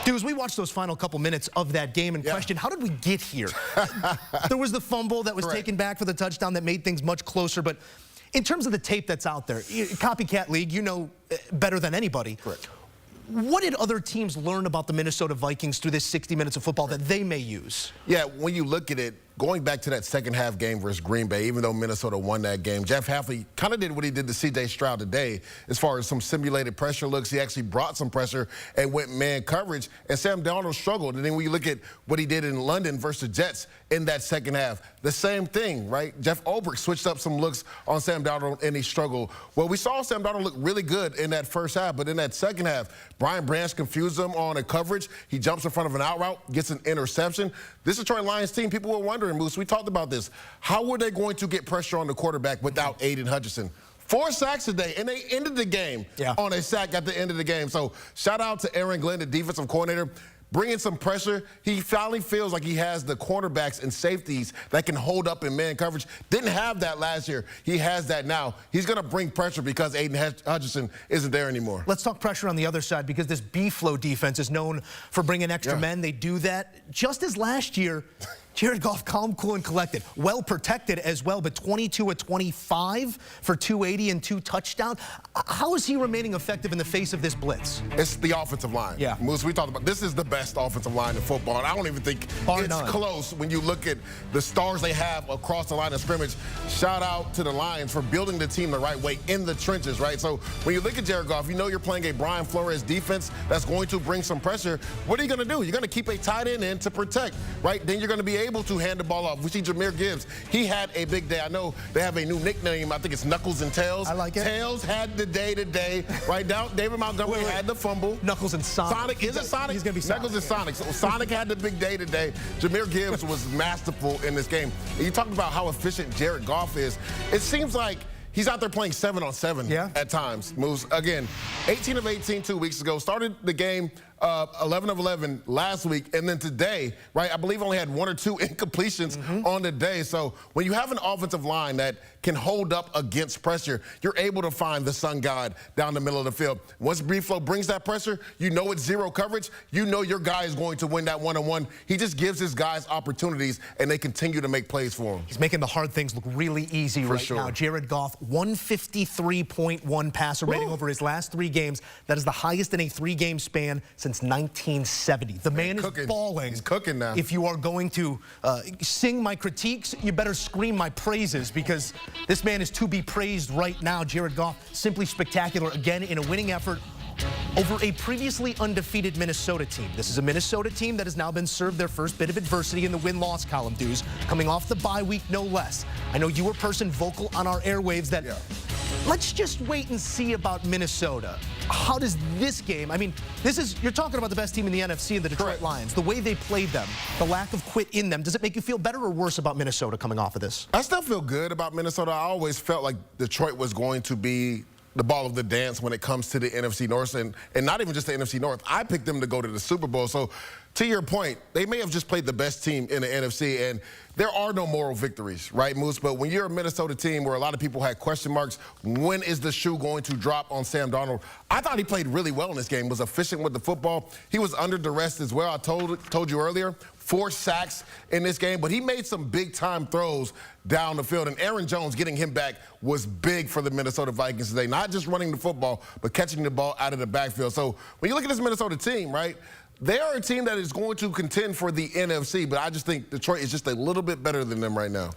Dude, as we watched those final couple minutes of that game and question, how did we get here? There was the fumble that was taken back for the touchdown that made things much closer, but in terms of the tape that's out there, copycat league, you know better than anybody. Correct. What did other teams learn about the Minnesota Vikings through this 60 minutes of football that they may use? Yeah, when you look at it, going back to that second half game versus Green Bay, even though Minnesota won that game, Jeff Hafley kind of did what he did to C.J. Stroud today as far as some simulated pressure looks. He actually brought some pressure and went man coverage, and Sam Darnold struggled. And then when you look at what he did in London versus the Jets in that second half, the same thing, right? Jeff Ulbrich switched up some looks on Sam Darnold, and he struggled. Well, we saw Sam Darnold look really good in that first half, but in that second half, Brian Branch confused him on a coverage. He jumps in front of an out route, gets an interception. This Detroit Lions team, people were wondering, Moose, we talked about this. How were they going to get pressure on the quarterback without Aiden Hutchinson? 4 sacks today, and they ended the game on a sack at the end of the game. So shout out to Aaron Glenn, the defensive coordinator, bringing some pressure. He finally feels like he has the cornerbacks and safeties that can hold up in man coverage. Didn't have that last year. He has that now. He's going to bring pressure because Aiden Hutchinson isn't there anymore. Let's talk pressure on the other side, because this B-flow defense is known for bringing extra men. They do that just as last year. Jared Goff, calm, cool, and collected. Well protected as well, but 22 of 25 for 280 and 2 touchdowns. How is he remaining effective in the face of this blitz? It's the offensive line. Yeah. Moose, we talked about this is the best offensive line in football, and I don't even think it's close when you look at the stars they have across the line of scrimmage. Shout out to the Lions for building the team the right way in the trenches, right? So when you look at Jared Goff, you know you're playing a Brian Flores defense that's going to bring some pressure. What are you going to do? You're going to keep a tight end in to protect, right? Then you're going to be able to hand the ball off. We see Jahmyr Gibbs. He had a big day. I know they have a new nickname. I think it's Knuckles and Tails. I like it. Tails had the day today. Right down. David Montgomery had the fumble. Knuckles and Sonic. Sonic. Is it Sonic? He's going to be Sonic. Knuckles and Sonic. So Sonic had the big day today. Jahmyr Gibbs was masterful in this game. And you talked about how efficient Jared Goff is. It seems like he's out there playing 7-on-7 at times. Moves again, 18 of 18 2 weeks ago. Started the game 11 of 11 last week, and then today, right, I believe only had 1 or 2 incompletions on the day. So when you have an offensive line that can hold up against pressure, you're able to find the sun god down the middle of the field. Once B-Flow brings that pressure, you know it's zero coverage. You know your guy is going to win that one-on-one. He just gives his guys opportunities, and they continue to make plays for him. He's making the hard things look really easy now. Jared Goff, 153.1 passer rating over his last 3 games. That is the highest in a 3-game span since 1970. The man is balling. He's cooking now. If you are going to sing my critiques, you better scream my praises, because this man is to be praised right now. Jared Goff, simply spectacular again in a winning effort over a previously undefeated Minnesota team. This is a Minnesota team that has now been served their first bit of adversity in the win-loss column, Dews, coming off the bye week, no less. I know you were a person vocal on our airwaves that let's just wait and see about Minnesota. How does this game, I mean, you're talking about the best team in the NFC and the Detroit Lions. The way they played them, the lack of quit in them, does it make you feel better or worse about Minnesota coming off of this? I still feel good about Minnesota. I always felt like Detroit was going to be the ball of the dance when it comes to the NFC North, and not even just the NFC North. I picked them to go to the Super Bowl. So to your point, they may have just played the best team in the NFC, and there are no moral victories, right, Moose? But when you're a Minnesota team where a lot of people had question marks, when is the shoe going to drop on Sam Darnold? I thought he played really well in this game, was efficient with the football. He was under duress as well. I told you earlier, 4 sacks in this game, but he made some big-time throws down the field. And Aaron Jones, getting him back, was big for the Minnesota Vikings today. Not just running the football, but catching the ball out of the backfield. So when you look at this Minnesota team, right, they are a team that is going to contend for the NFC, but I just think Detroit is just a little bit better than them right now.